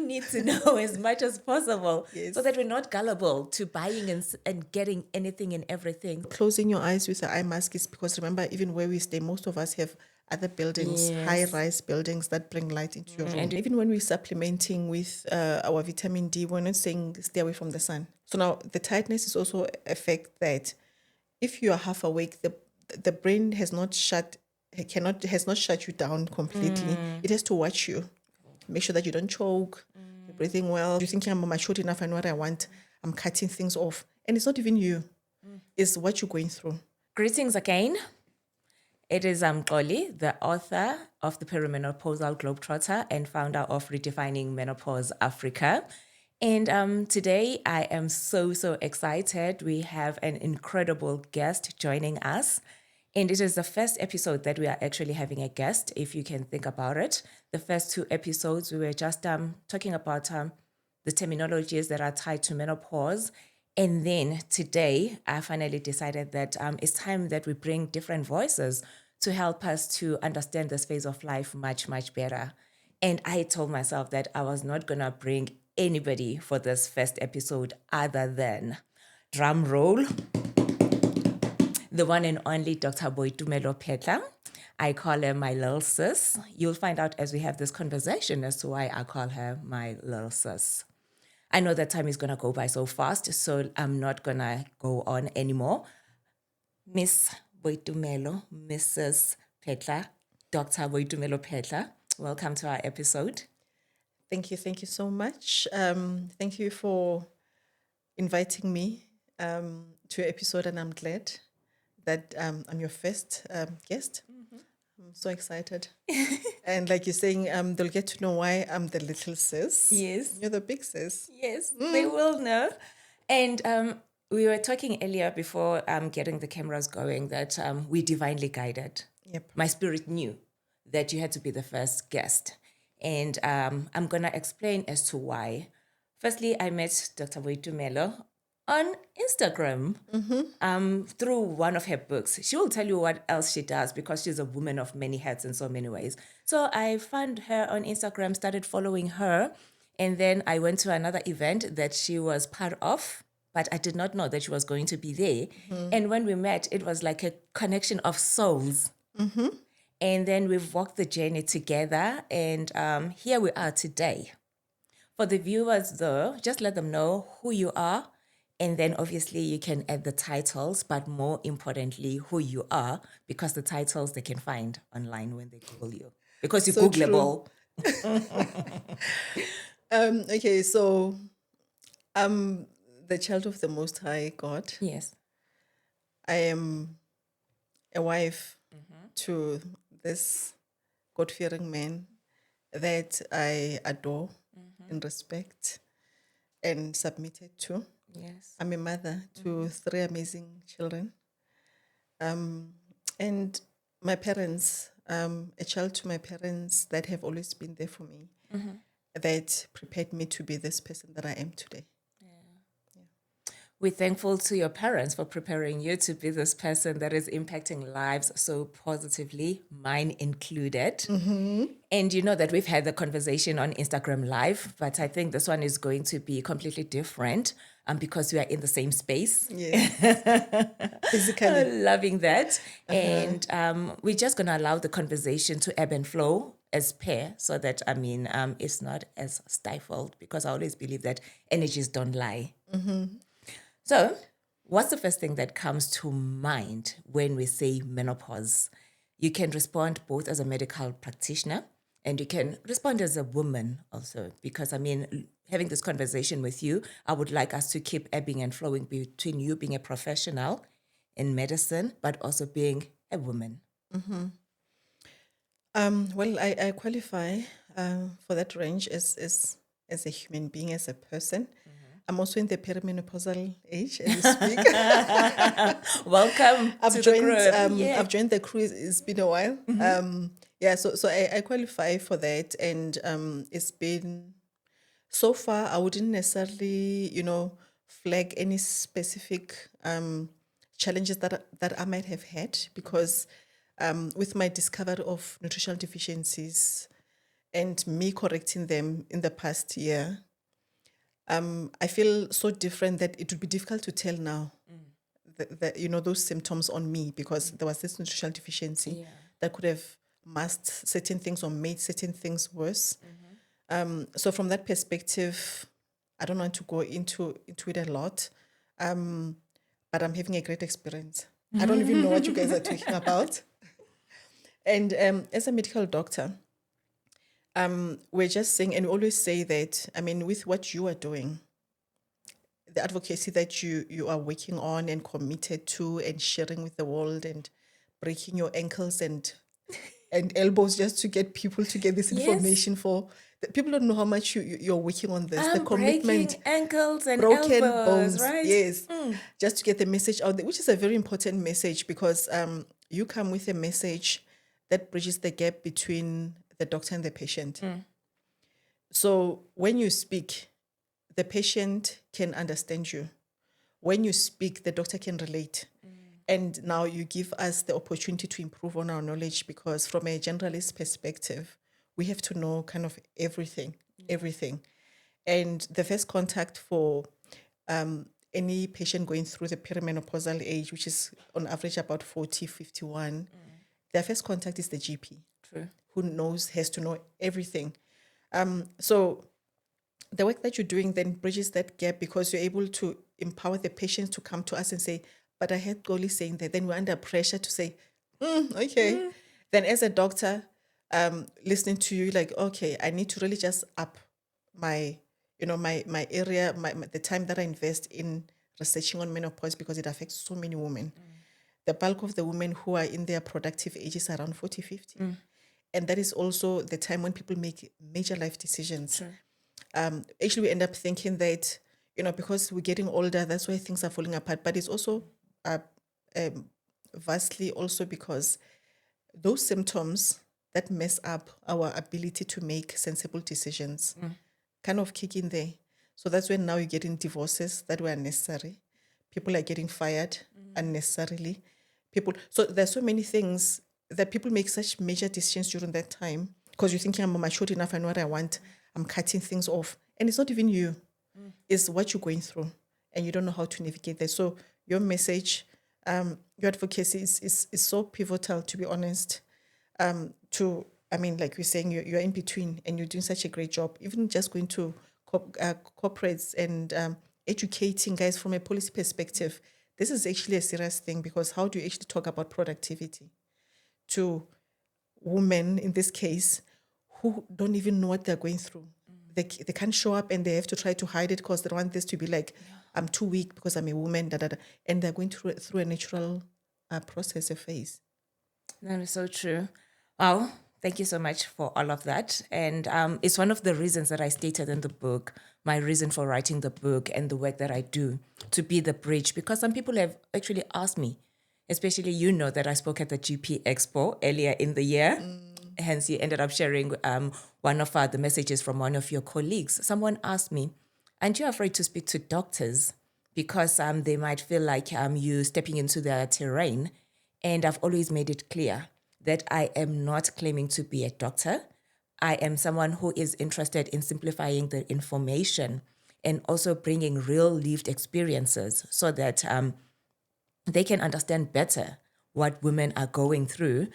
do need to know as much as possible Yes. so that we're not gullible to buying and getting anything and everything. Closing your eyes with an eye mask is because remember, even where we stay, most of us have other buildings, Yes. high-rise buildings that bring light into your room. And even when we're supplementing with our vitamin D, we're not saying stay away from the sun. So now the tiredness is also affect that. If you are half awake, the brain has not shut you down completely. It has to watch you, make sure that you don't choke, you're breathing well. You're thinking, I'm mature enough, I know what I want. I'm cutting things off, and it's not even you; it's what you're going through. Greetings again. It is Xoli, the author of the Perimenopausal Globetrotter and founder of Redefining Menopause Africa. And today I am so excited. We have an incredible guest joining us. And it is the first episode that we are actually having a guest, if you can think about it. The first two episodes, we were just talking about the terminologies that are tied to menopause. And then today, I finally decided that it's time that we bring different voices to help us to understand this phase of life much better. And I told myself that I was not going to bring anybody for this first episode other than, drum roll, the one and only Dr. Boitumelo Phetla. I call her my little sis. You'll find out as we have this conversation as to why I call her my little sis. I know that time is going to go by so fast, so I'm not going to go on anymore. Miss Boitumelo, Mrs. Phetla, Dr. Boitumelo Phetla, welcome to our episode. Thank you so much. Thank you for inviting me to your episode, and I'm glad that I'm your first guest. I'm so excited. And like you're saying, they'll get to know why I'm the little sis. Yes. You're the big sis. Yes, they will know. And we were talking earlier before getting the cameras going that we divinely guided. Yep. My spirit knew that you had to be the first guest. And I'm going to explain as to why. Firstly, I met Dr. Boitumelo on Instagram through one of her books. She will tell you what else she does because she's a woman of many hats in so many ways. So I found her on Instagram, started following her, and then I went to another event that she was part of, but I did not know that she was going to be there. And when we met, it was like a connection of souls. And then we've walked the journey together, and here we are today. For the viewers, though, just let them know who you are, and then obviously you can add the titles, but more importantly, who you are, because the titles they can find online when they Google you, because you're So Googleable. Okay, so I'm the child of the Most High God. Yes. I am a wife to this God-fearing man that I adore and respect and submitted to. Yes. I'm a mother to three amazing children. And my parents, a child to my parents that have always been there for me, that prepared me to be this person that I am today. We're thankful to your parents for preparing you to be this person that is impacting lives so positively, mine included. And you know that we've had the conversation on Instagram Live, but I think this one is going to be completely different because we are in the same space. Yes. Physically. Loving that. And we're just going to allow the conversation to ebb and flow as pair so that, it's not as stifled, because I always believe that energies don't lie. So, what's the first thing that comes to mind when we say menopause? You can respond both as a medical practitioner and you can respond as a woman also, because having this conversation with you, I would like us to keep ebbing and flowing between you being a professional in medicine, but also being a woman. Well, I qualify for that range as a human being, as a person. I'm also in the perimenopausal age as we speak. Welcome to the group. I've joined the crew. It's been a while. So I qualify for that, and it's been so far. I wouldn't necessarily, flag any specific challenges that I might have had, because with my discovery of nutritional deficiencies and me correcting them in the past year, I feel so different that it would be difficult to tell now, those symptoms on me, because there was this nutritional deficiency that could have masked certain things or made certain things worse. So from that perspective, I don't want to go into it a lot, but I'm having a great experience. I don't even know what you guys are talking about. And as a medical doctor, we're just saying, and we always say that, with what you are doing, the advocacy that you are working on and committed to and sharing with the world and breaking your ankles and elbows just to get people to get this information for people don't know how much you're working on this. The commitment, breaking ankles and broken elbows, bones, right? yes, just to get the message out there, which is a very important message, because you come with a message that bridges the gap between the doctor and the patient. So when you speak, the patient can understand you. When you speak, the doctor can relate. And now you give us the opportunity to improve on our knowledge, because from a generalist perspective, we have to know kind of everything. And the first contact for any patient going through the perimenopausal age, which is on average about 40, 51, their first contact is the GP. True. Who has to know everything. So the work that you're doing then bridges that gap, because you're able to empower the patients to come to us and say, but I heard Goli saying that. Then we're under pressure to say, okay. Then as a doctor, listening to you, like, okay, I need to really just up my area, the time that I invest in researching on menopause, because it affects so many women. The bulk of the women who are in their productive ages are around 40, 50. And that is also the time when people make major life decisions. Sure. Actually, we end up thinking that, because we're getting older, that's why things are falling apart. But it's also vastly also because those symptoms that mess up our ability to make sensible decisions kind of kick in there. So that's when now you're getting divorces that were unnecessary. People are getting fired unnecessarily. So there's so many things that people make such major decisions during that time, because you're thinking, I'm matured enough, I know what I want, I'm cutting things off. And it's not even you, it's what you're going through, and you don't know how to navigate that. So your message, your advocacy is so pivotal, to be honest, like you're saying, you're in between and you're doing such a great job, even just going to corporates and educating guys from a policy perspective. This is actually a serious thing, because how do you actually talk about productivity to women, in this case, who don't even know what they're going through? They can't show up, and they have to try to hide it because they want this to be like, I'm too weak because I'm a woman, and they're going through a natural process, a phase. That is so true. Wow, thank you so much for all of that. And it's one of the reasons that I stated in the book, my reason for writing the book and the work that I do, to be the bridge, because some people have actually asked me, especially that I spoke at the GP Expo earlier in the year. Hence, you ended up sharing one of the messages from one of your colleagues. Someone asked me, aren't you afraid to speak to doctors because they might feel like you stepping into their terrain? And I've always made it clear that I am not claiming to be a doctor. I am someone who is interested in simplifying the information and also bringing real lived experiences so that they can understand better what women are going through,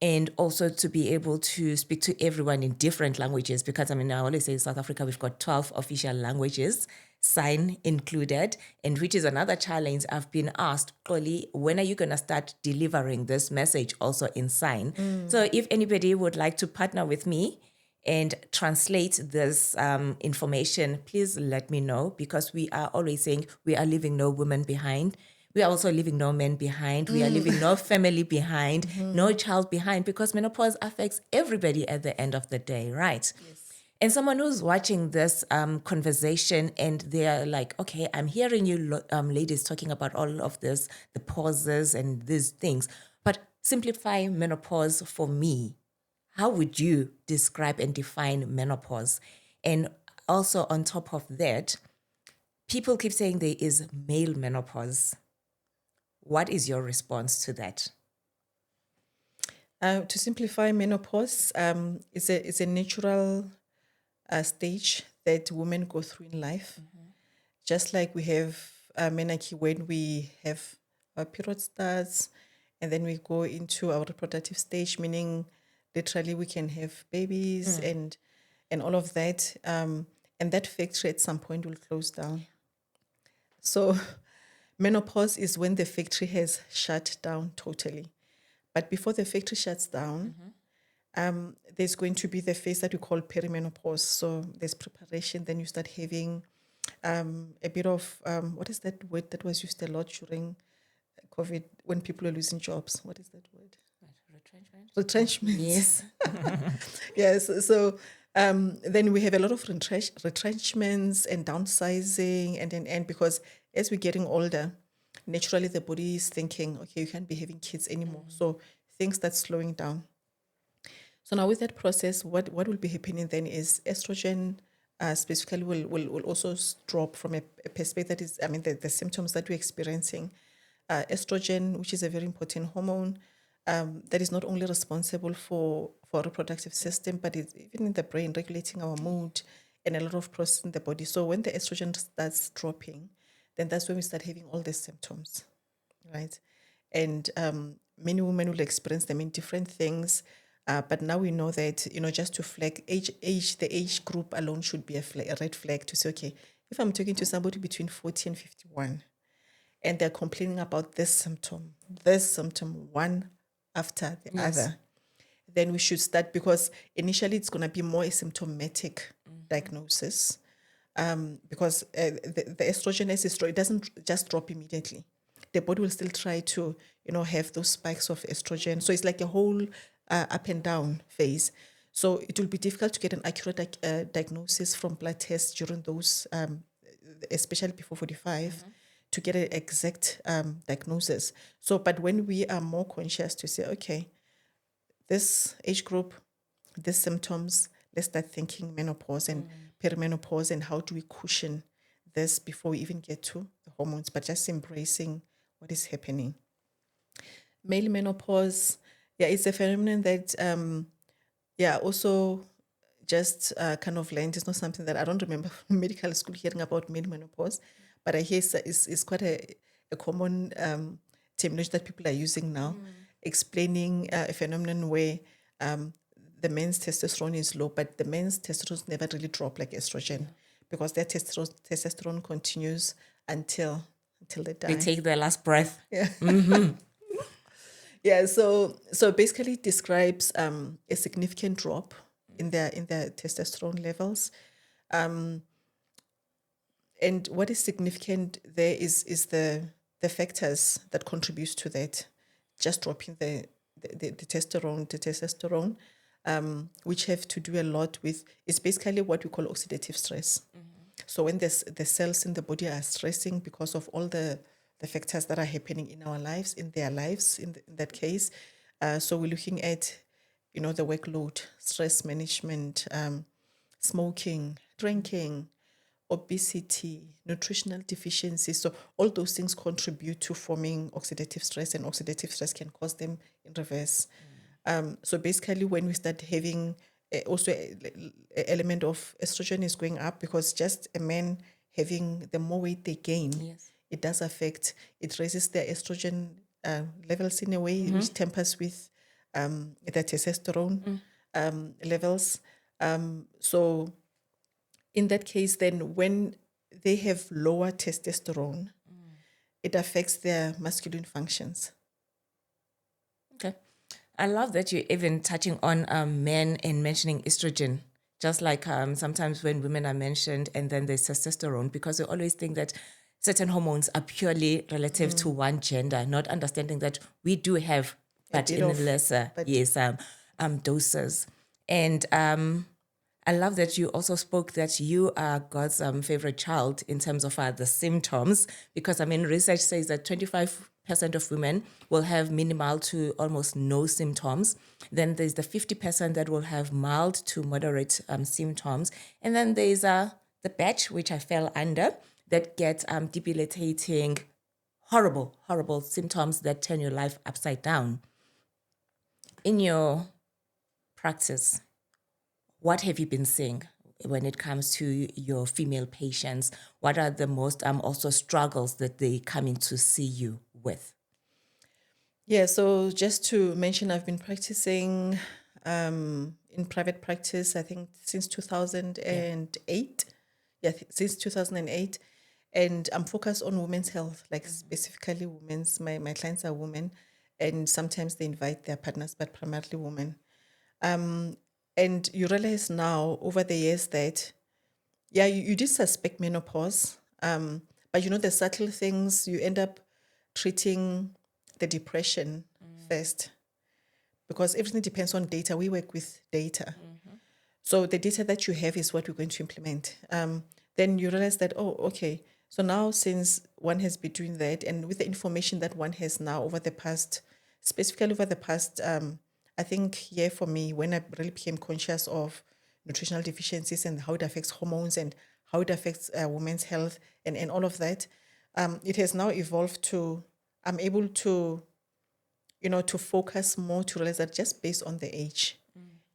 and also to be able to speak to everyone in different languages, because I always say in South Africa, we've got 12 official languages, sign included, and which is another challenge. I've been asked, Oli, when are you going to start delivering this message also in sign? So if anybody would like to partner with me and translate this information, please let me know, because we are always saying we are leaving no women behind. We are also leaving no men behind. We are leaving no family behind, no child behind, because menopause affects everybody at the end of the day, right? Yes. And someone who's watching this conversation and they're like, okay, I'm hearing you ladies talking about all of this, the pauses and these things, but simplify menopause for me. How would you describe and define menopause? And also on top of that, people keep saying there is male menopause. What is your response to that? To simplify, menopause is a natural stage that women go through in life. Just like we have menarche when we have our period starts, and then we go into our reproductive stage, meaning literally we can have babies and all of that. And that factory at some point will close down. So menopause is when the factory has shut down totally. But before the factory shuts down, there's going to be the phase that we call perimenopause. So there's preparation, then you start having a bit of, what is that word that was used a lot during COVID when people were losing jobs? What is that word? Retrenchment. Yes. Yes. So then we have a lot of retrenchments and downsizing, and because as we're getting older, naturally the body is thinking, okay, you can't be having kids anymore. So things start slowing down. So now with that process, what will be happening then is estrogen specifically will also drop from a perspective that is, I mean, the symptoms that we're experiencing. Estrogen, which is a very important hormone, that is not only responsible for reproductive system, but it's even in the brain, regulating our mood and a lot of processes in the body. So when the estrogen starts dropping, then that's when we start having all the symptoms, right? And many women will experience them in different things. But now we know that, just to flag the age group alone should be a red flag to say, okay, if I'm talking to somebody between 40 and 51, and they're complaining about this symptom, one after the other, then we should start, because initially it's going to be more a symptomatic diagnosis, because the estrogen, as it doesn't just drop immediately. The body will still try to, have those spikes of estrogen. So it's like a whole up and down phase. So it will be difficult to get an accurate diagnosis from blood tests during those, especially before 45, to get an exact diagnosis. So, but when we are more conscious to say, okay, this age group, these symptoms, let's start thinking menopause and perimenopause, and how do we cushion this before we even get to the hormones, but just embracing what is happening. Male menopause, it's a phenomenon that, also just kind of learned. It's not something that I don't remember from medical school hearing about male menopause, but I hear it's quite a common terminology that people are using now, explaining a phenomenon where the men's testosterone is low, but the men's testosterone never really drop like estrogen, because their testosterone continues until they die. They take their last breath. Yeah. Yeah, so basically it describes a significant drop in their testosterone levels. And what is significant there is the factors that contributes to that, just dropping the testosterone, which have to do a lot with, it's basically what we call oxidative stress. So when the cells in the body are stressing because of all the factors that are happening in our lives, in their lives, in that case. So we're looking at, the workload, stress management, smoking, drinking, obesity, nutritional deficiency. So all those things contribute to forming oxidative stress, and oxidative stress can cause them in reverse. So basically when we start having also an element of estrogen is going up, because just a man having, the more weight they gain, it does affect, it raises their estrogen levels in a way, which tempers with their testosterone levels. So in that case, then when they have lower testosterone, it affects their masculine functions. Okay. I love that you're even touching on men and mentioning estrogen. Just like sometimes when women are mentioned and then there's testosterone, because we always think that certain hormones are purely relative to one gender, not understanding that we do have, but in lesser, doses. And I love that you also spoke that you are God's favorite child in terms of the symptoms, because research says that 25% of women will have minimal to almost no symptoms. Then there's the 50% that will have mild to moderate symptoms. And then there's the batch, which I fell under, that get debilitating, horrible symptoms that turn your life upside down. In your practice, what have you been seeing when it comes to your female patients? What are the most also struggles that they come in to see you with? Yeah, so just to mention, I've been practicing in private practice, I think since 2008. Yeah, since 2008. And I'm focused on women's health, like specifically women's. My clients are women, and sometimes they invite their partners, but primarily women. And you realize now over the years that, yeah, you did suspect menopause, but the subtle things, you end up treating the depression first, because everything depends on data. We work with data. So the data that you have is what we're going to implement. Then you realize that, oh, okay. So now since one has been doing that, and with the information that one has now specifically over the past, I think, year for me, when I really became conscious of nutritional deficiencies and how it affects hormones and how it affects women's health and all of that, it has now evolved to, I'm able to, to focus more, to realize that just based on the age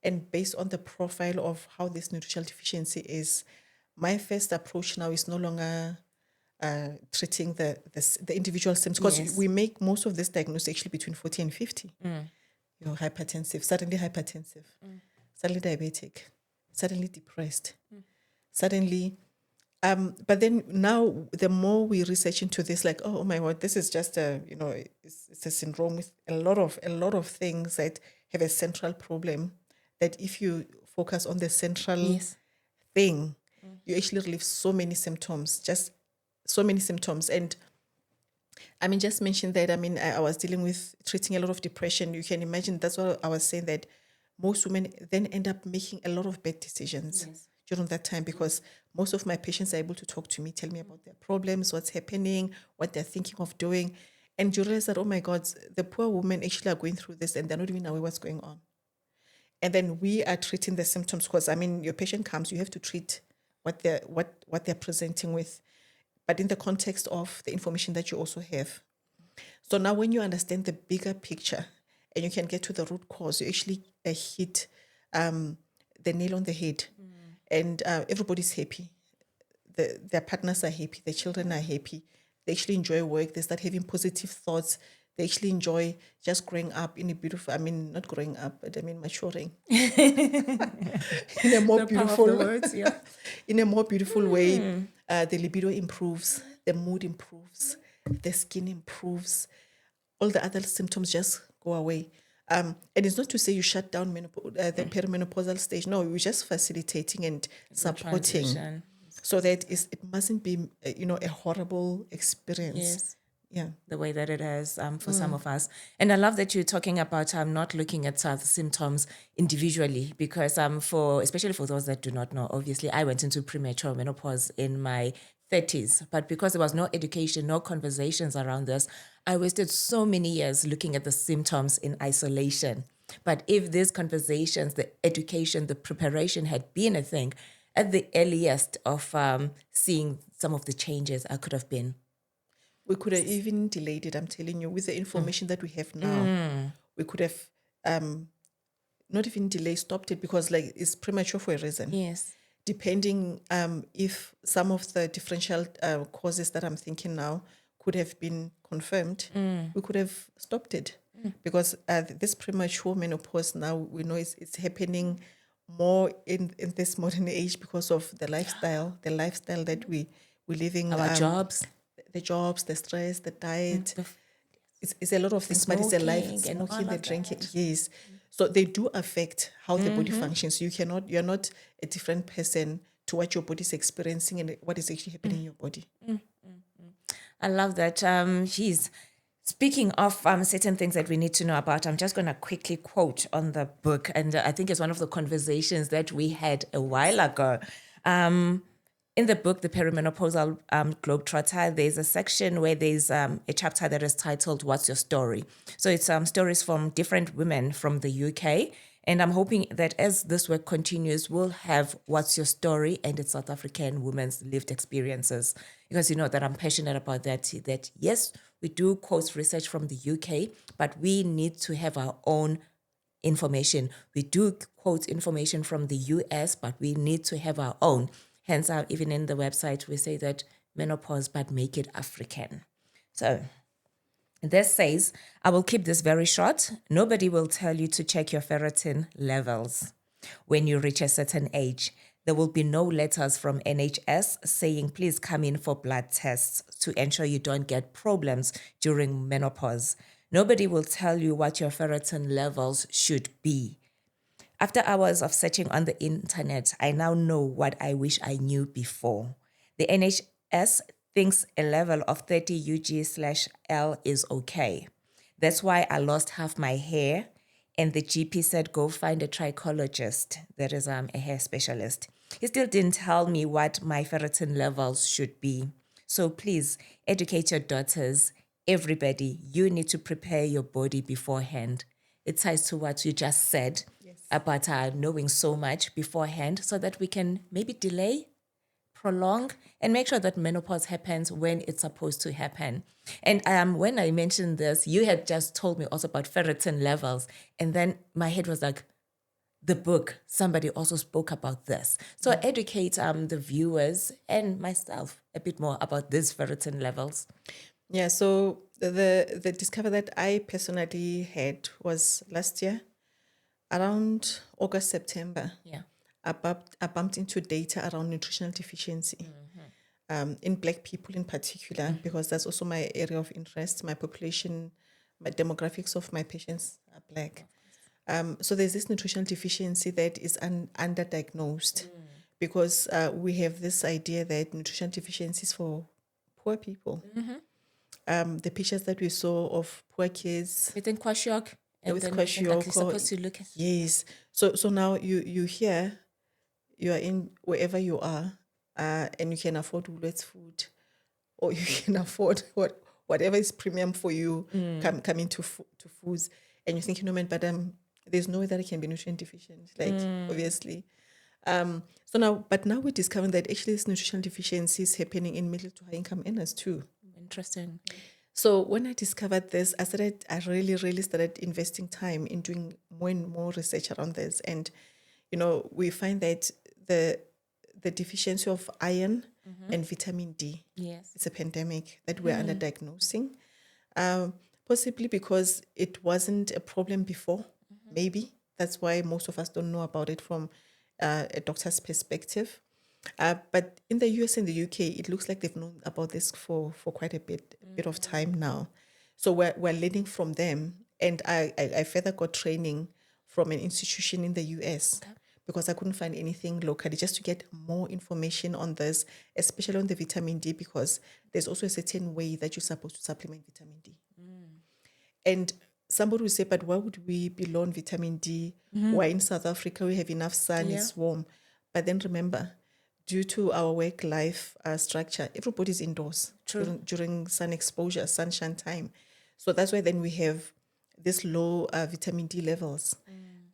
and based on the profile of how this nutritional deficiency is, my first approach now is no longer treating the individual symptoms, because Yes. we make most of this diagnosis actually between 40 and 50. You're hypertensive, suddenly diabetic, suddenly depressed, suddenly. But then now, the more we research into this, like, oh my God, this is just it's a syndrome with a lot of things that have a central problem. That if you focus on the central Yes. thing, you actually relieve so many symptoms, just so many symptoms. And I mean, just mention that, I was dealing with treating a lot of depression. You can imagine, that's what I was saying, that most women then end up making a lot of bad decisions during that time, because most of my patients are able to talk to me, tell me about their problems, what's happening, what they're thinking of doing. And you realize that, oh my God, the poor women actually are going through this and they're not even aware what's going on. And then we are treating the symptoms, because your patient comes, you have to treat what they're presenting with, but in the context of the information that you also have. So now when you understand the bigger picture and you can get to the root cause, you actually hit the nail on the head. And everybody's happy. Their partners are happy. Their children are happy. They actually enjoy work. They start having positive thoughts. They actually enjoy just growing up in a beautiful, not growing up, but maturing in a more beautiful words, yeah. in a more beautiful way. The libido improves, the mood improves, the skin improves, all the other symptoms just go away. And it's not to say you shut down the perimenopausal stage. No, we're just facilitating and supporting, transition. so that it mustn't be a horrible experience. Yes. Yeah. The way that it has for some of us. And I love that you're talking about not looking at the symptoms individually, because especially for those that do not know, obviously I went into premature menopause in my 30s, but because there was no education, no conversations around this, I wasted so many years looking at the symptoms in isolation. But if these conversations, the education, the preparation had been a thing, at the earliest of seeing some of the changes, I could have been. We could have even delayed it, I'm telling you, with the information that we have now. We could have not even delayed, stopped it, because it's premature for a reason. Yes. Depending if some of the differential causes that I'm thinking now could have been confirmed, we could have stopped it. Because this premature menopause now, we know it's happening more in this modern age because of the lifestyle that we're living. Our jobs. The jobs, the stress, the diet. It's a lot of things, but it's a life, smoking, the drinking. Yes. So they do affect how the body functions. You're not a different person to what your body is experiencing and what is actually happening in your body. I love that. Speaking of certain things that we need to know about, I'm just going to quickly quote on the book. And I think it's one of the conversations that we had a while ago. In the book, The Perimenopausal Globetrotter, there's a section where there's a chapter that is titled, What's Your Story? So it's stories from different women from the UK. And I'm hoping that as this work continues, we'll have What's Your Story and its South African women's lived experiences. Because you know that I'm passionate about that yes, we do quote research from the UK, but we need to have our own information. We do quote information from the US, but we need to have our own. Hence, even in the website, we say that menopause, but make it African. So this says, I will keep this very short. Nobody will tell you to check your ferritin levels when you reach a certain age. There will be no letters from NHS saying, please come in for blood tests to ensure you don't get problems during menopause. Nobody will tell you what your ferritin levels should be. After hours of searching on the internet, I now know what I wish I knew before. The NHS thinks a level of 30 UG/L is okay. That's why I lost half my hair, and the GP said, go find a trichologist, that is a hair specialist. He still didn't tell me what my ferritin levels should be. So please educate your daughters. Everybody, you need to prepare your body beforehand. It ties to what you just said about knowing so much beforehand so that we can maybe delay, prolong, and make sure that menopause happens when it's supposed to happen. And when I mentioned this, you had just told me also about ferritin levels. And then my head was like, the book, somebody also spoke about this. So educate the viewers and myself a bit more about these ferritin levels. Yeah, so the discovery that I personally had was last year, around August, September. Yeah. I bumped into data around nutritional deficiency in Black people in particular, because that's also my area of interest. My population, my demographics of my patients are Black. So there's this nutritional deficiency that is underdiagnosed because we have this idea that nutritional deficiency is for poor people. The pictures that we saw of poor kids Within kwashiorkor, and with then kwashiorkor, you're supposed to look at. yes. So now you hear, you are in wherever you are, and you can afford Woolworths food, or you can afford whatever is premium for you come into to foods, and you think, man, but there's no way that it can be nutrient deficient, like obviously. So now we're discovering that actually this nutritional deficiency is happening in middle to high income earners too. Interesting. So when I discovered this, I really started investing time in doing more and more research around this. And, we find that the deficiency of iron and vitamin D, Yes, it's a pandemic that we're underdiagnosing, possibly because it wasn't a problem before, maybe. That's why most of us don't know about it from a doctor's perspective. But in the US and the UK, it looks like they've known about this for quite a bit of time now. So we're learning from them. And I further got training from an institution in the US because I couldn't find anything locally, just to get more information on this, especially on the vitamin D, because there's also a certain way that you're supposed to supplement vitamin D. And somebody will say, but why would we be low on vitamin D? Why in South Africa we have enough sun, it's warm. But then remember, due to our work-life structure, everybody's indoors during sun exposure, sunshine time. So that's why then we have this low vitamin D levels.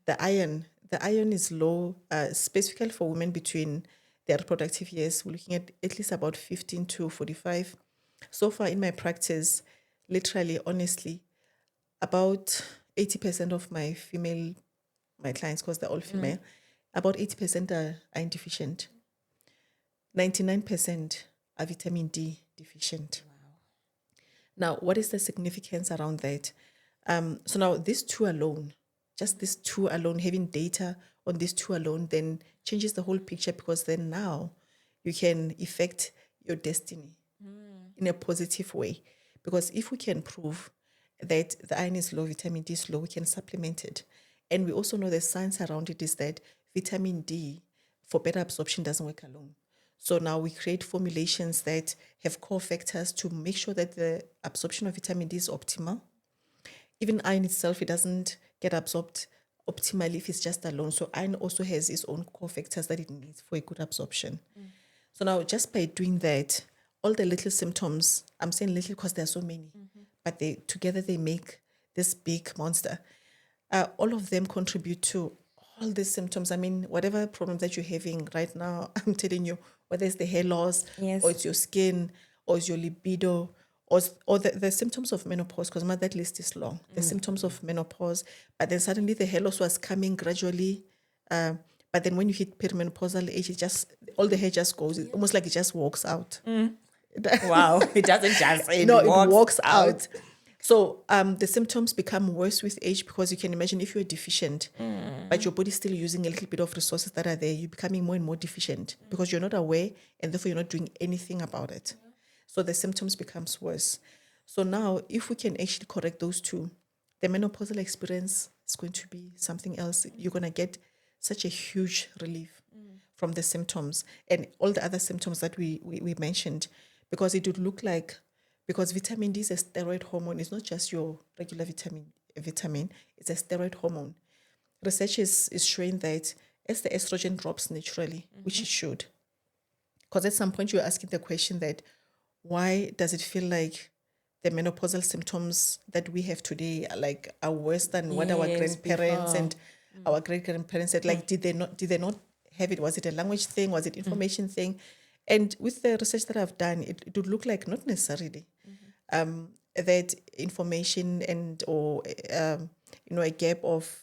The iron is low, specifically for women between their reproductive years. We're looking at least about 15 to 45. So far in my practice, literally, honestly, about 80% of my clients, because they're all female, about 80% are deficient. 99% are vitamin D deficient. Wow. Now, what is the significance around that? So now these two alone, just these two alone, having data on these two alone, then changes the whole picture, because then now you can affect your destiny in a positive way. Because if we can prove that the iron is low, vitamin D is low, we can supplement it. And we also know the science around it is that vitamin D, for better absorption, doesn't work alone. So now we create formulations that have core factors to make sure that the absorption of vitamin D is optimal. Even iron itself, it doesn't get absorbed optimally if it's just alone. So iron also has its own core factors that it needs for a good absorption. So now just by doing that, all the little symptoms, I'm saying little because there are so many, but together they make this big monster. All of them contribute to all these symptoms. I mean, whatever problems that you're having right now, I'm telling you, whether it's the hair loss, or it's your skin, or it's your libido, or the symptoms of menopause, because that list is long. The symptoms of menopause, but then suddenly the hair loss was coming gradually. But then when you hit perimenopausal age, all the hair just goes. It's almost like it just walks out. Wow, it doesn't just it No, it walks walks out. out. So the symptoms become worse with age, because you can imagine if you're deficient, but your body's still using a little bit of resources that are there, you're becoming more and more deficient because you're not aware, and therefore you're not doing anything about it. So the symptoms becomes worse. So now, if we can actually correct those two, the menopausal experience is going to be something else. You're going to get such a huge relief from the symptoms and all the other symptoms that we mentioned, because it would look like, because vitamin D is a steroid hormone. It's not just your regular vitamin, it's a steroid hormone. Research is showing that as the estrogen drops naturally, which it should, because at some point you're asking the question that why does it feel like the menopausal symptoms that we have today are worse than what our Yes, grandparents before. and our great grandparents said? Like, did they not have it? Was it a language thing? Was it information thing? And with the research that I've done, it would look like not necessarily that information or a gap of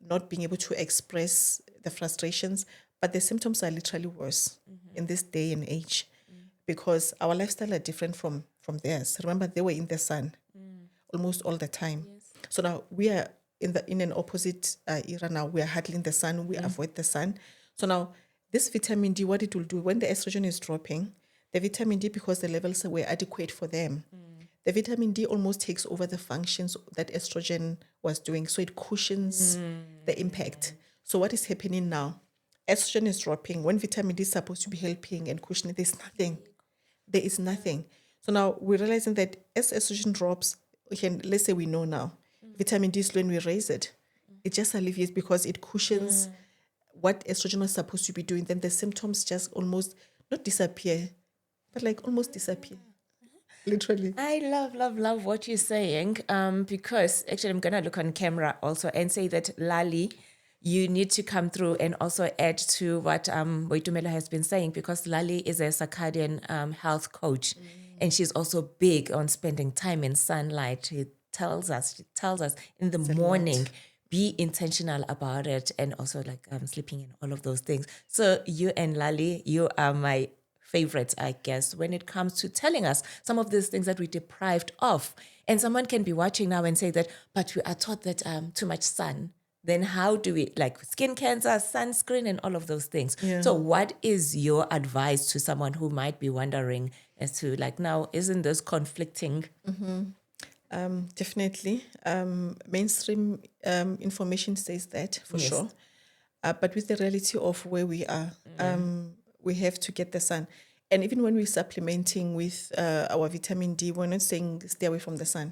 not being able to express the frustrations, but the symptoms are literally worse in this day and age, because our lifestyle are different from theirs. Remember, they were in the sun almost all the time. So now we are in an opposite era. Now we are handling the sun, we avoid the sun. So now this vitamin D, what it will do when the estrogen is dropping, the vitamin D, because the levels were adequate for them, the vitamin D almost takes over the functions that estrogen was doing. So it cushions the impact. So what is happening now? Estrogen is dropping. When vitamin D is supposed to be helping and cushioning, there's nothing. There is nothing. So now we're realizing that as estrogen drops, let's say we know now, vitamin D is when we raise it, it just alleviates because it cushions what estrogen was supposed to be doing. Then the symptoms just almost not disappear, but almost disappear. Literally. I love what you're saying, because actually I'm going to look on camera also and say that Lali, you need to come through and also add to what Boitumelo has been saying, because Lali is a circadian health coach, and she's also big on spending time in sunlight. She tells us in the morning, be intentional about it, and also sleeping and all of those things. So you and Lali, you are my favorites, I guess, when it comes to telling us some of these things that we're deprived of. And someone can be watching now and say that, but we are taught that too much sun. Then how do we, skin cancer, sunscreen, and all of those things? Yeah. So what is your advice to someone who might be wondering as to now, isn't this conflicting? Definitely. Mainstream information says that for sure. But with the reality of where we are, we have to get the sun. And even when we're supplementing with our vitamin D, we're not saying stay away from the sun.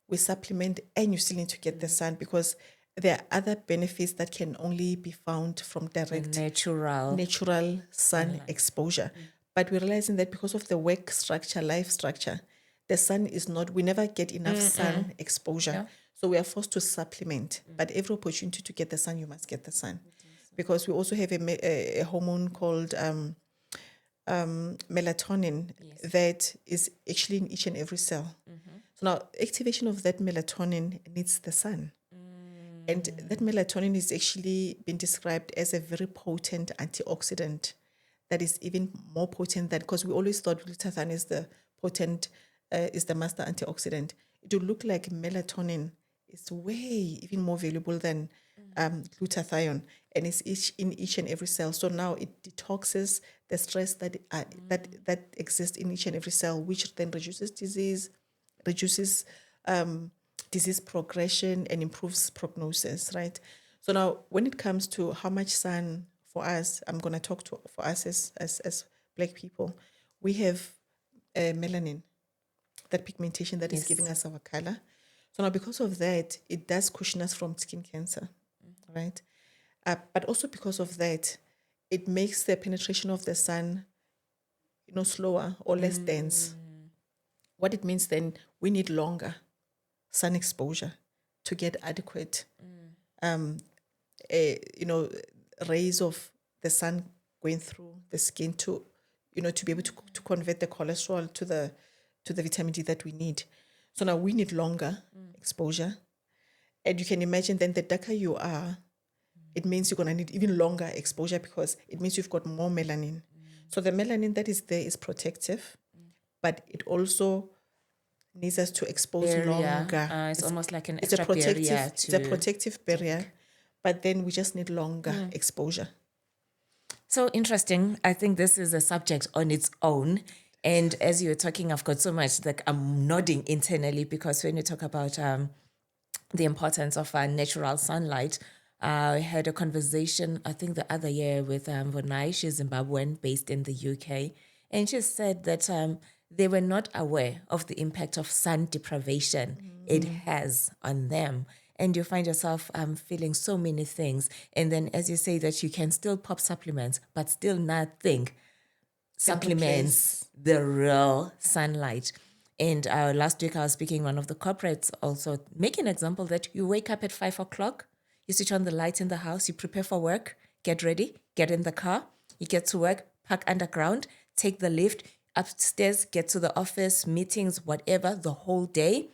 We supplement and you still need to get the sun, because there are other benefits that can only be found from direct natural sun exposure. But we're realizing that because of the work structure, life structure, the sun is not, we never get enough sun exposure. Yeah. So we are forced to supplement. But every opportunity to get the sun, you must get the sun. Because we also have a hormone called melatonin that is actually in each and every cell. So now activation of that melatonin needs the sun. And that melatonin is actually been described as a very potent antioxidant that is even more potent than, because we always thought glutathione is the master antioxidant. It would look like melatonin is way even more valuable than glutathione, and it's in each and every cell. So now it detoxes the stress that exists in each and every cell, which then reduces disease progression, and improves prognosis, right? So now when it comes to how much sun for us, I'm going to talk for us as Black people, we have melanin, that pigmentation that is giving us our color. So now because of that, it does cushion us from skin cancer, right? But also because of that, it makes the penetration of the sun, slower or less dense. What it means then, we need longer sun exposure to get adequate, rays of the sun going through the skin to be able to convert the cholesterol to the to the vitamin D that we need. So now we need longer exposure. And you can imagine then the darker you are, it means you're going to need even longer exposure because it means you've got more melanin. So the melanin that is there is protective, but it also needs us to expose Barrier. longer. It's almost like an It's a extra protective, barrier it's a protective barrier, but then we just need longer exposure. So interesting. I think this is a subject on its own. And as you were talking, I've got so much, like I'm nodding internally because when you talk about the importance of natural sunlight, I had a conversation, I think the other year with Vonai, she's Zimbabwean based in the UK. And she said that they were not aware of the impact of sun deprivation it has on them. And you find yourself feeling so many things. And then, as you say, that you can still pop supplements, but still not think supplements the real sunlight. And last week, I was speaking to one of the corporates also, making an example that you wake up at 5 o'clock, you switch on the light in the house, you prepare for work, get ready, get in the car, you get to work, park underground, take the lift, upstairs, get to the office, meetings, whatever, the whole day.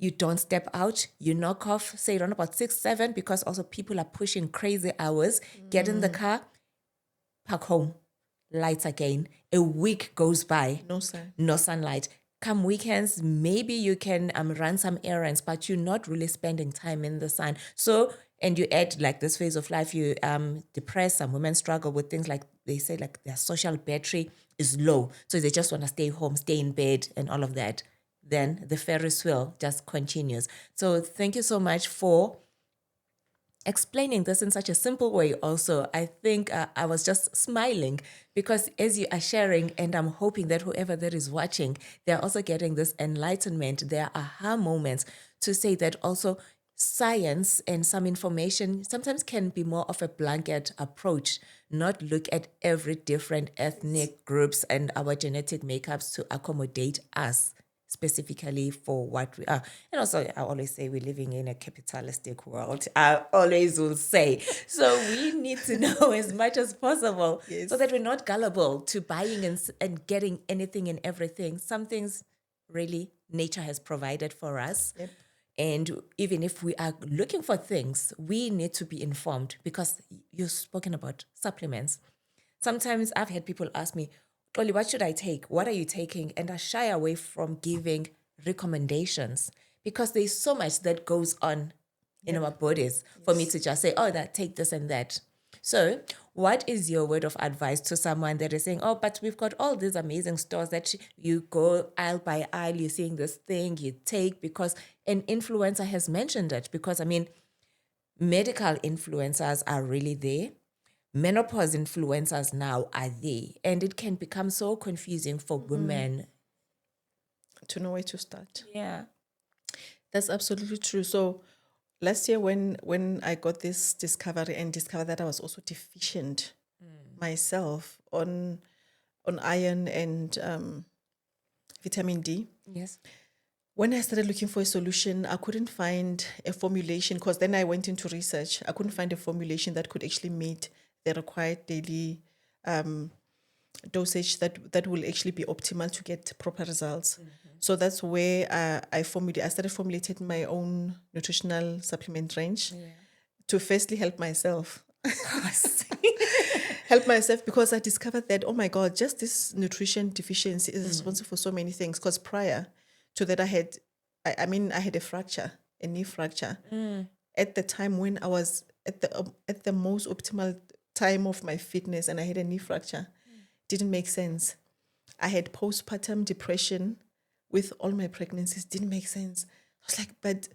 You don't step out, you knock off, say around about 6, 7, because also people are pushing crazy hours. Get in the car, park home, lights again. A week goes by, No sun. no sunlight. Come weekends, maybe you can run some errands, but you're not really spending time in the sun. So, and you add like this phase of life, you depressed. Some women struggle with things like they say like their social battery is low. So they just want to stay home, stay in bed and all of that. Then the Ferris wheel just continues. So thank you so much for explaining this in such a simple way also. I think I was just smiling because as you are sharing, and I'm hoping that whoever that is watching, they're also getting this enlightenment, their aha moments to say that also science and some information sometimes can be more of a blanket approach, not look at every different ethnic groups and our genetic makeups to accommodate us specifically for what we are. And also, I always say we're living in a capitalistic world. I always will say. So we need to know as much as possible so that we're not gullible to buying and getting anything and everything. Some things really nature has provided for us. Yep. And even if we are looking for things, we need to be informed because you've spoken about supplements. Sometimes I've had people ask me, Oli, what should I take? What are you taking? And I shy away from giving recommendations because there's so much that goes on in our bodies for me to just say, oh, that take this and that. So what is your word of advice to someone that is saying, oh, but we've got all these amazing stores that you go aisle by aisle, you're seeing this thing you take because an influencer has mentioned it. Because, I mean, medical influencers are really there. Menopause influencers now are there, and it can become so confusing for women To know where to start. Yeah. That's absolutely true. So last year when I got this discovery and discovered that I was also deficient myself on iron and vitamin D. Yes. When I started looking for a solution, I couldn't find a formulation because then I went into research. I couldn't find a formulation that could actually meet the required daily dosage that will actually be optimal to get proper results. So that's where I started formulating my own nutritional supplement range to firstly help myself. Help myself because I discovered that, oh my God, just this nutrition deficiency is responsible for so many things. Because prior to that, I had a fracture, a knee fracture. At the time when I was at the most optimal time of my fitness and I had a knee fracture. Didn't make sense. I had postpartum depression with all my pregnancies. Didn't make sense. I was like, but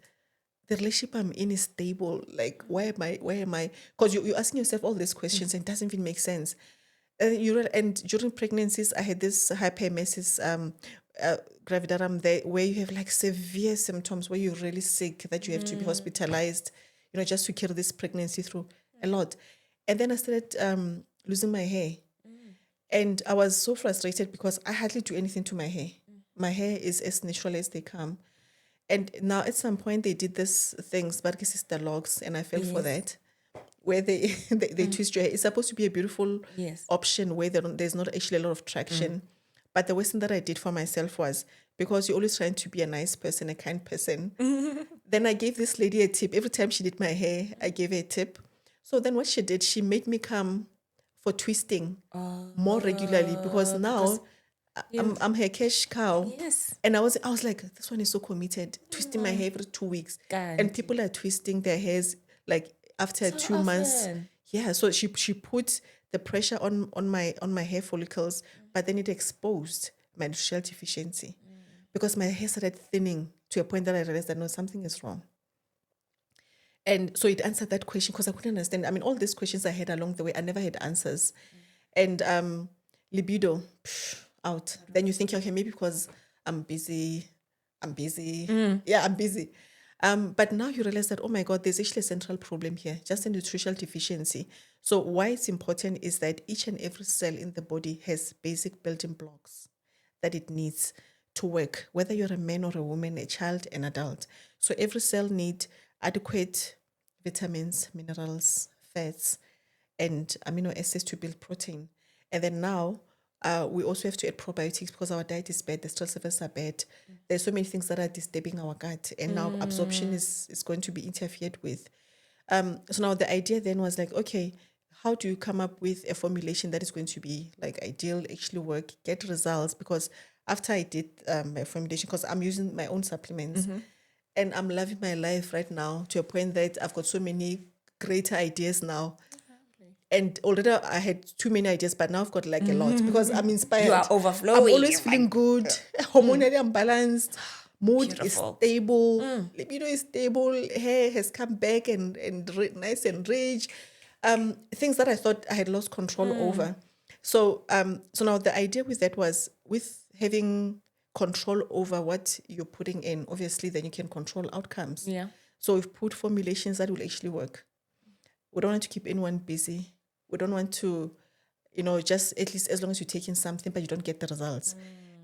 the relationship I'm in is stable. Like, where am I? Because you're asking yourself all these questions and it doesn't even make sense. And during pregnancies, I had this hyperemesis gravidarum there, where you have like severe symptoms, where you're really sick, that you have to be hospitalized, just to carry this pregnancy through a lot. And then I started losing my hair. And I was so frustrated because I hardly do anything to my hair. My hair is as natural as they come. And now at some point they did this things, but this is the locks, and I fell for that, where they twist your hair. It's supposed to be a beautiful option where there's not actually a lot of traction, But the worst thing that I did for myself was, because you're always trying to be a nice person, a kind person, then I gave this lady a tip. Every time she did my hair, I gave her a tip. So then what she did, she made me come for twisting more regularly, because now I'm her cash cow. Yes. And I was like, this one is so committed, twisting my hair every 2 weeks. And people are twisting their hairs like after So 2 months. often. Yeah, so she put the pressure on my hair follicles, but then it exposed my nutritional deficiency, because my hair started thinning to a point that I realized that no, something is wrong. And so it answered that question, because I couldn't understand. I mean, all these questions I had along the way, I never had answers. And libido, out. Then you think, okay, maybe because I'm busy. Yeah, I'm busy. But now you realize that, oh my God, there's actually a central problem here, just a nutritional deficiency. So why it's important is that each and every cell in the body has basic building blocks that it needs to work, whether you're a man or a woman, a child, an adult. So every cell needs adequate vitamins, minerals, fats, and amino acids to build protein. And then now we also have to add probiotics, because our diet is bad, the stress levels are bad. There's so many things that are disturbing our gut, and now absorption is going to be interfered with. So now the idea then was like, okay, how do you come up with a formulation that is going to be like ideal, actually work, get results? Because after I did my formulation, because I'm using my own supplements, and I'm loving my life right now to a point that I've got so many greater ideas now. And already I had too many ideas, but now I've got like a lot, because I'm inspired. You are I'm overflowing. always feeling good, hormonally I'm balanced, mood Beautiful. is stable, libido is stable, hair has come back and nice and rich. Things that I thought I had lost control over. So so now the idea with that was, with having control over what you're putting in, obviously then you can control outcomes. Yeah. So we've put formulations that will actually work. We don't want to keep anyone busy. We don't want to, just at least as long as you're taking something, but you don't get the results.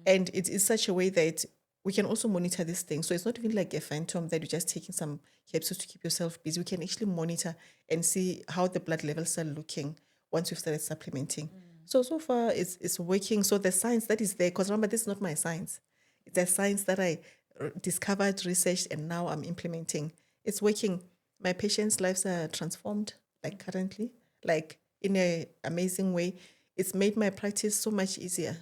And it is such a way that we can also monitor this thing. So it's not even like a phantom that you're just taking some capsules to keep yourself busy. We can actually monitor and see how the blood levels are looking once we've started supplementing. So far it's working. So the science that is there, because remember, this is not my science. It's a science that I discovered, researched, and now I'm implementing. It's working. My patients' lives are transformed, like currently, like in an amazing way. It's made my practice so much easier,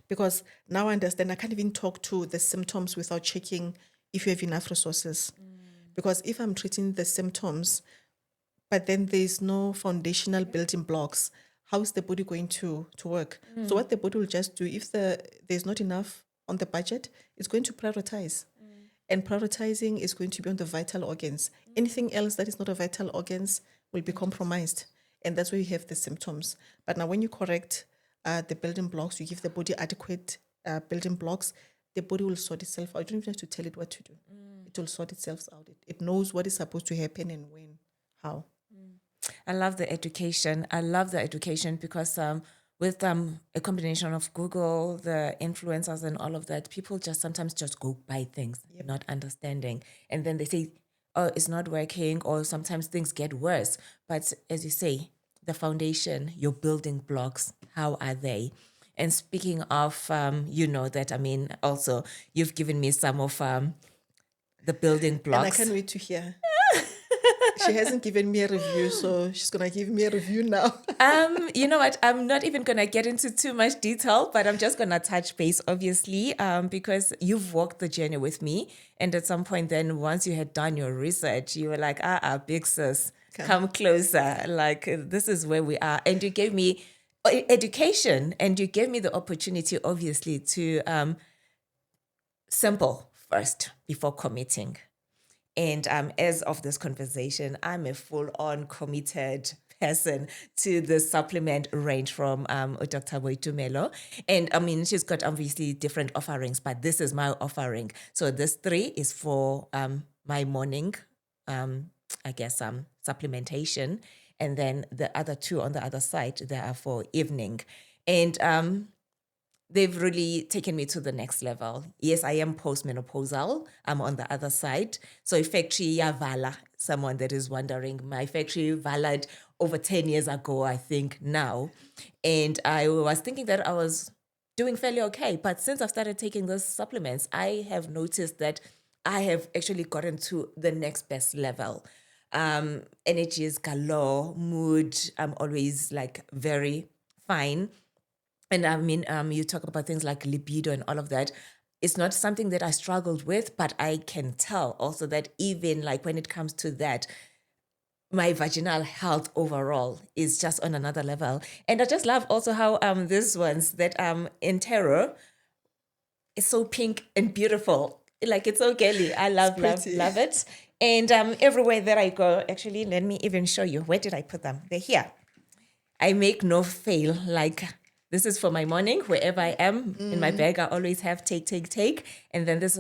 because now I understand I can't even talk to the symptoms without checking if you have enough resources. Because if I'm treating the symptoms, but then there's no foundational building blocks, how is the body going to work? So what the body will just do, if there's not enough on the budget, it's going to prioritize. And prioritizing is going to be on the vital organs. Anything else that is not a vital organs will be compromised. And that's where you have the symptoms. But now when you correct the building blocks, you give the body adequate building blocks, the body will sort itself out. You don't even have to tell it what to do. It will sort itself out. It knows what is supposed to happen and when, how. I love the education. I love the education because with a combination of Google, the influencers and all of that, people just sometimes just go buy things, not understanding. And then they say, oh, it's not working, or sometimes things get worse. But as you say, the foundation, your building blocks, how are they? And speaking of, that, I mean, also, you've given me some of the building blocks. And I can't wait to hear. She hasn't given me a review, so she's going to give me a review now. You know what? I'm not even going to get into too much detail, but I'm just going to touch base, obviously, because you've walked the journey with me. And at some point then, once you had done your research, you were like, big sis, come closer. Like, this is where we are. And you gave me education, and you gave me the opportunity, obviously, to sample first before committing. And as of this conversation, I'm a full-on committed person to the supplement range from Dr. Boitumelo. And I mean, she's got obviously different offerings, but this is my offering. So this 3 is for my morning, supplementation. And then the other 2 on the other side, they are for evening. And they've really taken me to the next level. Yes, I am postmenopausal. I'm on the other side. So factory yavala, someone that is wondering, my factory valid over 10 years ago, I think now. And I was thinking that I was doing fairly okay. But since I've started taking those supplements, I have noticed that I have actually gotten to the next best level. Energy is galore, mood, I'm always like very fine. And I mean, you talk about things like libido and all of that. It's not something that I struggled with, but I can tell also that even like when it comes to that, my vaginal health overall is just on another level. And I just love also how these ones that Intero is so pink and beautiful. Like it's so girly. I love, love, pretty. love it. And everywhere that I go, actually, let me even show you. Where did I put them? They're here. I make no fail. Like this is for my morning, wherever I am. In my bag, I always have take. And then this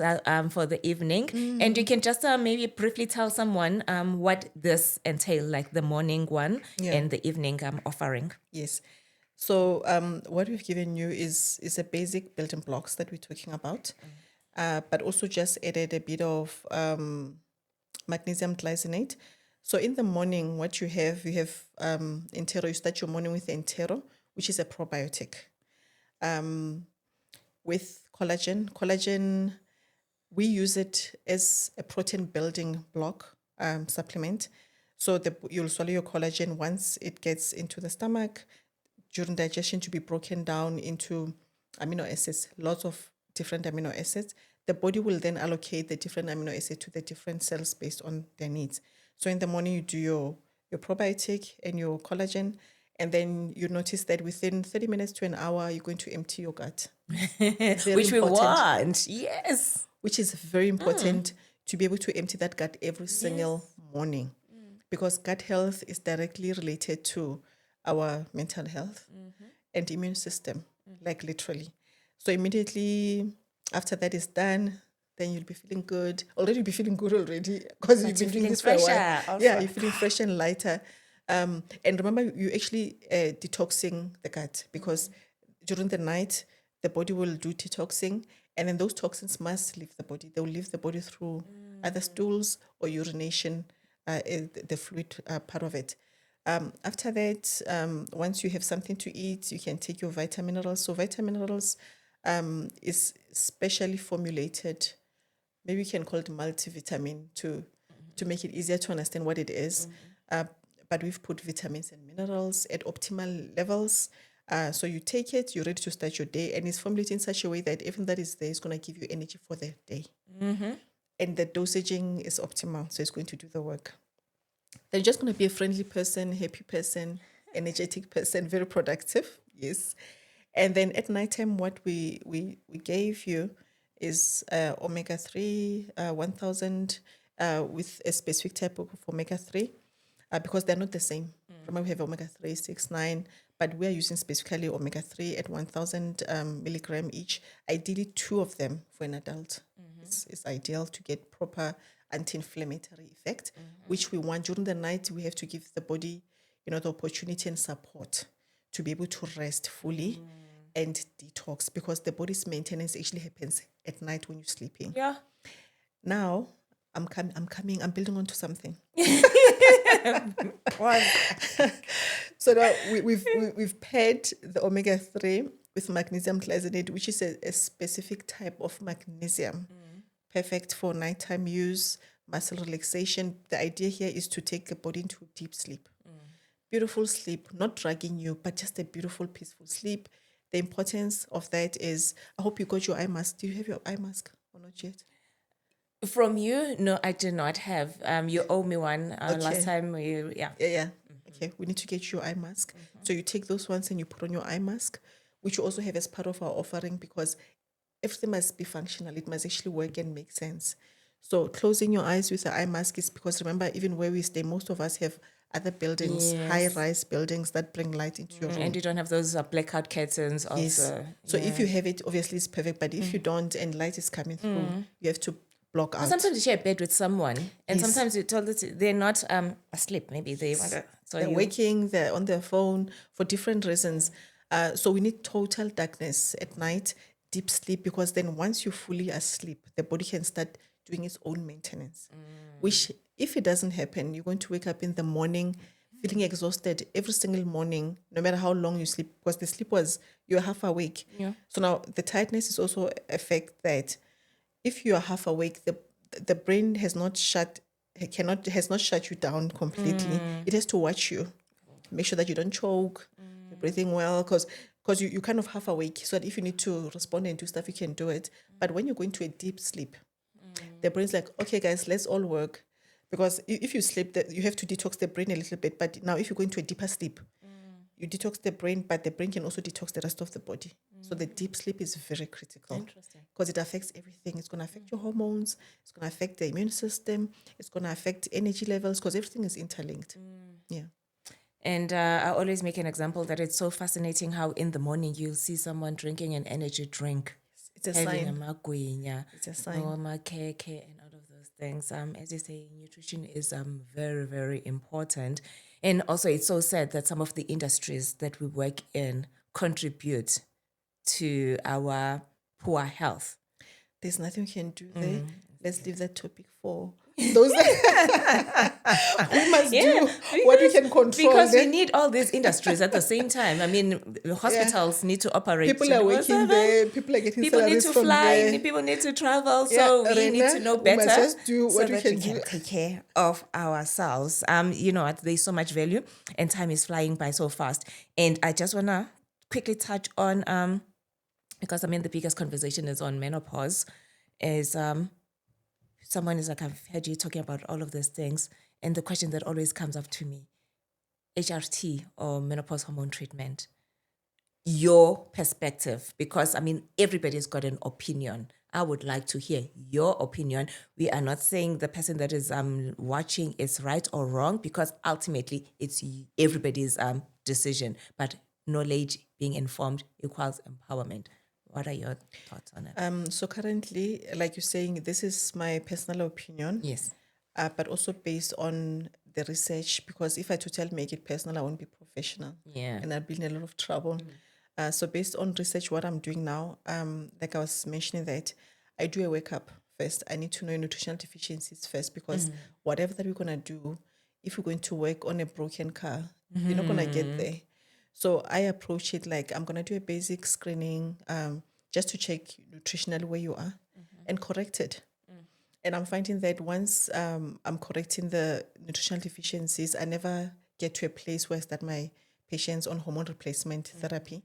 for the evening. And you can just maybe briefly tell someone what this entail, like the morning one Yeah. and the evening offering. Yes. So what we've given you is a basic building blocks that we're talking about, but also just added a bit of magnesium glycinate. So in the morning, what you have Entero. You start your morning with Entero, which is a probiotic. With collagen. Collagen, we use it as a protein building block supplement. So you'll swallow your collagen once it gets into the stomach during digestion to be broken down into amino acids, lots of different amino acids. The body will then allocate the different amino acids to the different cells based on their needs. So in the morning, you do your probiotic and your collagen, and then you notice that within 30 minutes to an hour, you're going to empty your gut. Which we want. Yes. Which is very important to be able to empty that gut every single morning, because gut health is directly related to our mental health and immune system, like literally. So immediately after that is done, then you'll be feeling good. Already you'll be feeling good already because you've been doing this for a while. Yeah, you're feeling fresh and lighter. And remember, you actually detoxing the gut, because during the night, the body will do detoxing, and then those toxins must leave the body. They will leave the body through either stools or urination, the fluid part of it. After that, once you have something to eat, you can take your vitamin minerals. So vitamin minerals is specially formulated. Maybe you can call it multivitamin to make it easier to understand what it is. But we've put vitamins and minerals at optimal levels. So you take it, you're ready to start your day, and it's formulated in such a way that everything that is there is going to give you energy for the day. And the dosaging is optimal, so it's going to do the work. Then you're just going to be a friendly person, happy person, energetic person, very productive. Yes. And then at nighttime, what we gave you is omega-3, 1000 with a specific type of omega-3 because they're not the same. Remember, we have omega-3, 6, 9, but we are using specifically omega-3 at 1000 milligram each. Ideally, 2 of them for an adult. It's ideal to get proper anti-inflammatory effect, which we want during the night. We have to give the body, the opportunity and support to be able to rest fully and detox, because the body's maintenance actually happens at night when you're sleeping. Yeah. Now, I'm building onto something. So now we've paired the omega-3 with magnesium glycinate, which is a specific type of magnesium, perfect for nighttime use, muscle relaxation. The idea here is to take the body into deep sleep. Beautiful sleep, not dragging you, but just a beautiful, peaceful sleep. The importance of that is, I hope you got your eye mask. Do you have your eye mask or not yet? From you? No, I do not have. You owe me one last time. Yeah. Okay, we need to get you your eye mask. So you take those ones and you put on your eye mask, which you also have as part of our offering, because everything must be functional. It must actually work and make sense. So closing your eyes with the eye mask is because, remember, even where we stay, most of us have other buildings, high-rise buildings that bring light into your room. And you don't have those blackout curtains also. Yes. So if you have it, obviously it's perfect. But if you don't and light is coming through, you have to block out. Sometimes you share a bed with someone, and sometimes you told that they're not asleep. Maybe they want to. So they're waking, they're on their phone for different reasons. So we need total darkness at night, deep sleep, because then once you're fully asleep, the body can start doing its own maintenance, which if it doesn't happen, you're going to wake up in the morning feeling exhausted every single morning, no matter how long you sleep, because the sleep was, you're half awake. Yeah. So now the tiredness is also affect that if you are half awake, the brain has not shut you down completely. It has to watch you, make sure that you don't choke, you're breathing well, because you kind of half awake, so that if you need to respond and do stuff, you can do it. But when you go into a deep sleep, the brain's like, okay, guys, let's all work. Because if you sleep, you have to detox the brain a little bit. But now, if you go into a deeper sleep, you detox the brain, but the brain can also detox the rest of the body. So the deep sleep is very critical. Interesting. Because it affects everything. It's going to affect your hormones. It's going to affect the immune system. It's going to affect energy levels, because everything is interlinked. Yeah. And I always make an example that it's so fascinating how in the morning you'll see someone drinking an energy drink. It's a having sign. amagwinya, It's a sign. or amakeke and all of those things. As you say, nutrition is very, very important. And also it's so sad that some of the industries that we work in contribute to our poor health. There's nothing we can do there. Let's leave that topic for those. We must do what we can control. Because we need all these industries at the same time. I mean, hospitals need to operate. People are working there. People are getting People need salaries to from fly. there. People need to travel. So we need to know better. We must just do what so we that can we do. can take care of ourselves. You know what? There's so much value, and time is flying by so fast. And I just wanna quickly touch on because I mean the biggest conversation is on menopause. Is someone is like, I've heard you talking about all of these things, and the question that always comes up to me: HRT or menopause hormone treatment. Your perspective, because I mean everybody's got an opinion. I would like to hear your opinion. We are not saying the person that is watching is right or wrong, because ultimately it's everybody's decision. But knowledge, being informed, equals empowerment. What are your thoughts on it? So currently, like you're saying, this is my personal opinion. Yes. But also based on the research, because if I totally make it personal, I won't be professional. Yeah. And I'll be in a lot of trouble. So based on research, what I'm doing now, like I was mentioning, that I do a workup first. I need to know nutritional deficiencies first, because whatever that we're going to do, if we're going to work on a broken car, you're not going to get there. So I approach it like I'm going to do a basic screening just to check nutritionally where you are and correct it. And I'm finding that once I'm correcting the nutritional deficiencies, I never get to a place where I start my patients on hormone replacement therapy.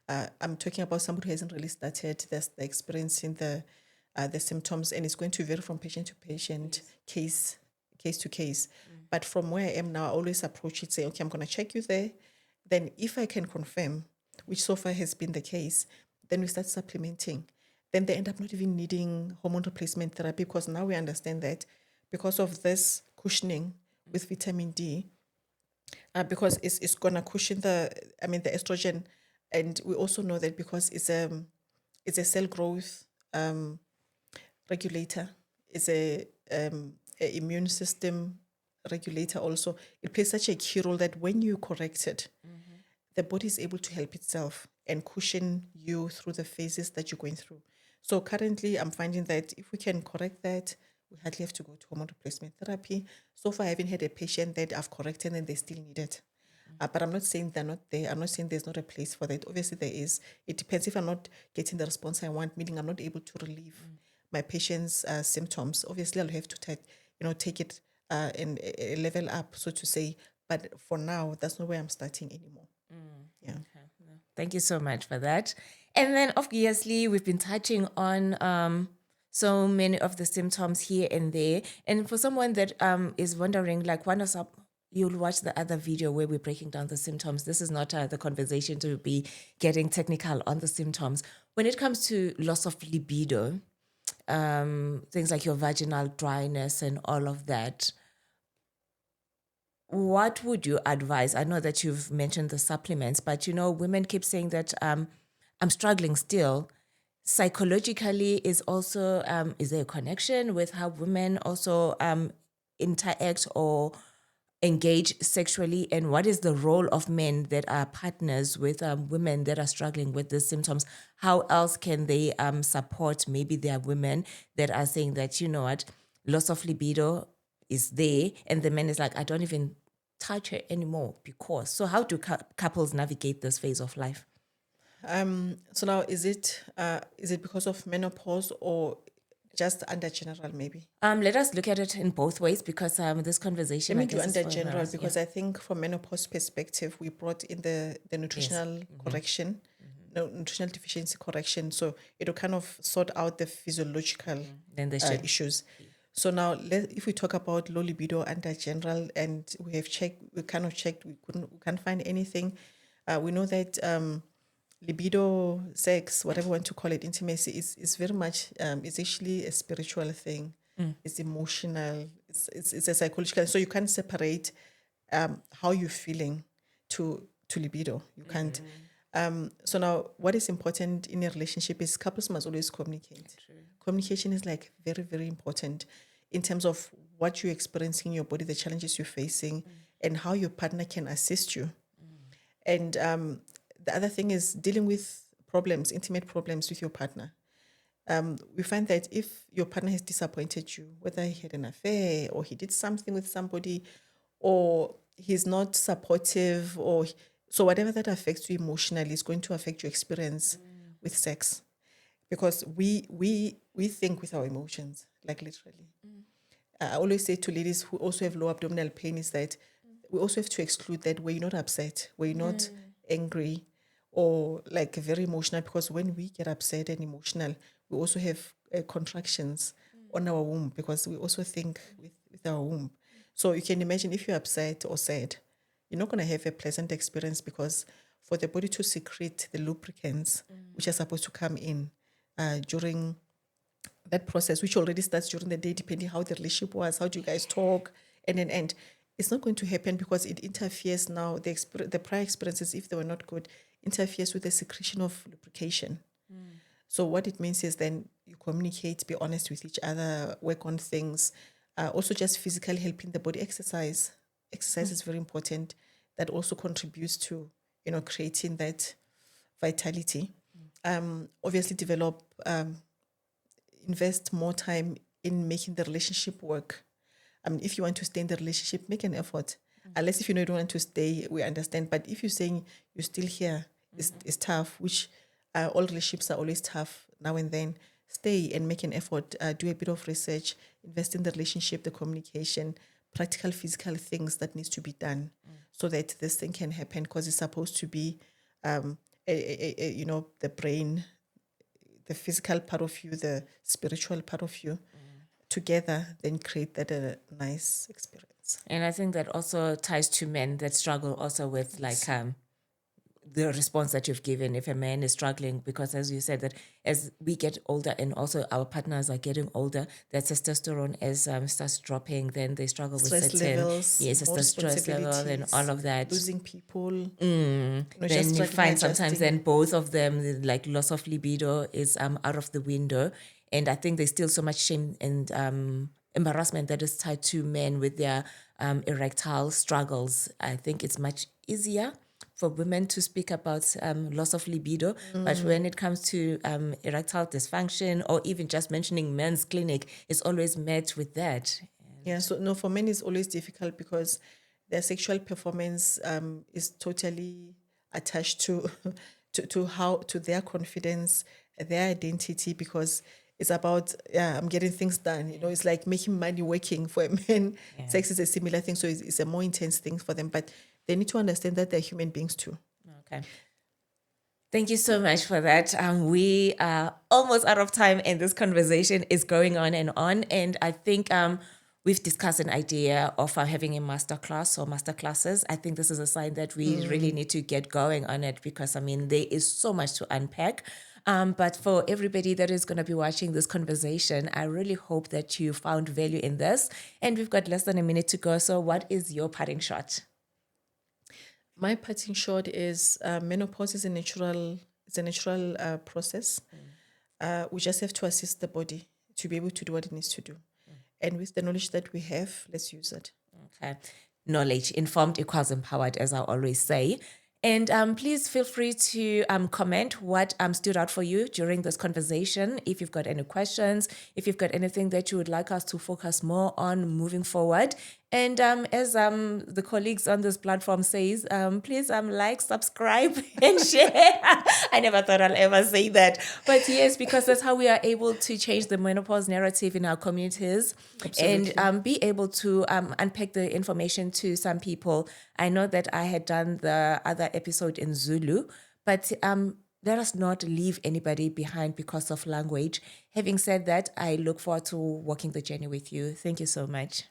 I'm talking about somebody who hasn't really started, they're experiencing the symptoms, and it's going to vary from patient to patient, case to case. But from where I am now, I always approach it, say, okay, I'm going to check you there. Then if I can confirm, which so far has been the case, then we start supplementing. Then they end up not even needing hormone replacement therapy, because now we understand that because of this cushioning with vitamin D, because it's going to cushion the estrogen. And we also know that because it's a cell growth regulator, it's a immune system regulator also. It plays such a key role that when you correct it, the body is able to help itself and cushion you through the phases that you're going through. So currently, I'm finding that if we can correct that, we hardly have to go to hormone replacement therapy. So far, I haven't had a patient that I've corrected and they still need it. But I'm not saying they're not there. I'm not saying there's not a place for that. Obviously, there is. It depends if I'm not getting the response I want, meaning I'm not able to relieve my patient's symptoms. Obviously, I'll have to take it and level up, so to say. But for now, that's not where I'm starting anymore. Yeah. Okay. Thank you so much for that. And then obviously we've been touching on so many of the symptoms here and there. And for someone that is wondering, like, you'll watch the other video where we're breaking down the symptoms. This is not the conversation to be getting technical on the symptoms. When it comes to loss of libido, things like your vaginal dryness and all of that, what would you advise? I know that you've mentioned the supplements, but women keep saying that I'm struggling still. Psychologically, is there a connection with how women also interact or engage sexually? And what is the role of men that are partners with women that are struggling with the symptoms? How else can they support maybe their women that are saying that, loss of libido is there, and the man is like, I don't even touch her anymore because. So how do couples navigate this phase of life? So now, is it because of menopause or just under general maybe? Let us look at it in both ways because this conversation. Let me I do guess, under is for general us, because I think from menopause perspective, we brought in the nutritional correction, no, nutritional deficiency correction. So it'll kind of sort out the physiological Then the issues. So now, if we talk about low libido under general, and we kind of checked, we can't find anything. We know that libido, sex, whatever you want to call it, intimacy is very much it's actually a spiritual thing. It's emotional. It's a psychological. So you can't separate how you're feeling to libido. You can't. So now, what is important in a relationship is couples must always communicate. Communication is like very, very important in terms of what you're experiencing in your body, the challenges you're facing, and how your partner can assist you. And the other thing is dealing with problems, intimate problems with your partner. We find that if your partner has disappointed you, whether he had an affair or he did something with somebody, or he's not supportive, or so whatever that affects you emotionally is going to affect your experience with sex, because we think with our emotions, like literally. I always say to ladies who also have low abdominal pain is that we also have to exclude that where you're not upset, where you're not angry or like very emotional, because when we get upset and emotional, we also have contractions on our womb because we also think with our womb. So you can imagine if you're upset or sad, you're not going to have a pleasant experience, because for the body to secrete the lubricants which are supposed to come in during that process, which already starts during the day, depending how the relationship was, how do you guys talk, and then end. It's not going to happen because it interferes now. The prior experiences, if they were not good, interferes with the secretion of lubrication. So what it means is then you communicate, be honest with each other, work on things. Also just physically helping the body exercise. Exercise is very important. That also contributes to, creating that vitality. Obviously develop, invest more time in making the relationship work. I mean, if you want to stay in the relationship, make an effort. Unless if you know you don't want to stay, we understand. But if you're saying you're still here, it's tough, which all relationships are always tough now and then. Stay and make an effort. Do a bit of research. Invest in the relationship, the communication, practical, physical things that needs to be done so that this thing can happen, because it's supposed to be, the brain, the physical part of you, the spiritual part of you, together, then create that a nice experience. And I think that also ties to men that struggle also with the response that you've given. If a man is struggling, because as you said, that as we get older and also our partners are getting older, that testosterone starts dropping, then they struggle Stress with certain levels, it's more the stress level and all of that. losing people. Then you find sometimes then both of them, like loss of libido is out of the window. And I think there's still so much shame and embarrassment that is tied to men with their erectile struggles. I think it's much easier for women to speak about loss of libido, but when it comes to erectile dysfunction or even just mentioning men's clinic, it's always met with that. Yeah, so no, for men it's always difficult because their sexual performance is totally attached to to their confidence, their identity, because it's about I'm getting things done. It's like making money working for a man. Yeah. Sex is a similar thing, so it's a more intense thing for them. But they need to understand that they're human beings too. Okay. Thank you so much for that. We are almost out of time, and this conversation is going on. And I think we've discussed an idea of having a masterclass or masterclasses. I think this is a sign that we really need to get going on it, because, there is so much to unpack. But for everybody that is going to be watching this conversation, I really hope that you found value in this. And we've got less than a minute to go. So what is your parting shot? My parting shot is menopause is a natural process. We just have to assist the body to be able to do what it needs to do. And with the knowledge that we have, let's use it. Okay. Knowledge, informed equals empowered, as I always say. And please feel free to comment what stood out for you during this conversation. If you've got any questions, if you've got anything that you would like us to focus more on moving forward. And as the colleagues on this platform says, please like, subscribe, and share. I never thought I'll ever say that. But yes, because that's how we are able to change the menopause narrative in our communities. Absolutely. And be able to unpack the information to some people. I know that I had done the other episode in Zulu, but let us not leave anybody behind because of language. Having said that, I look forward to walking the journey with you. Thank you so much.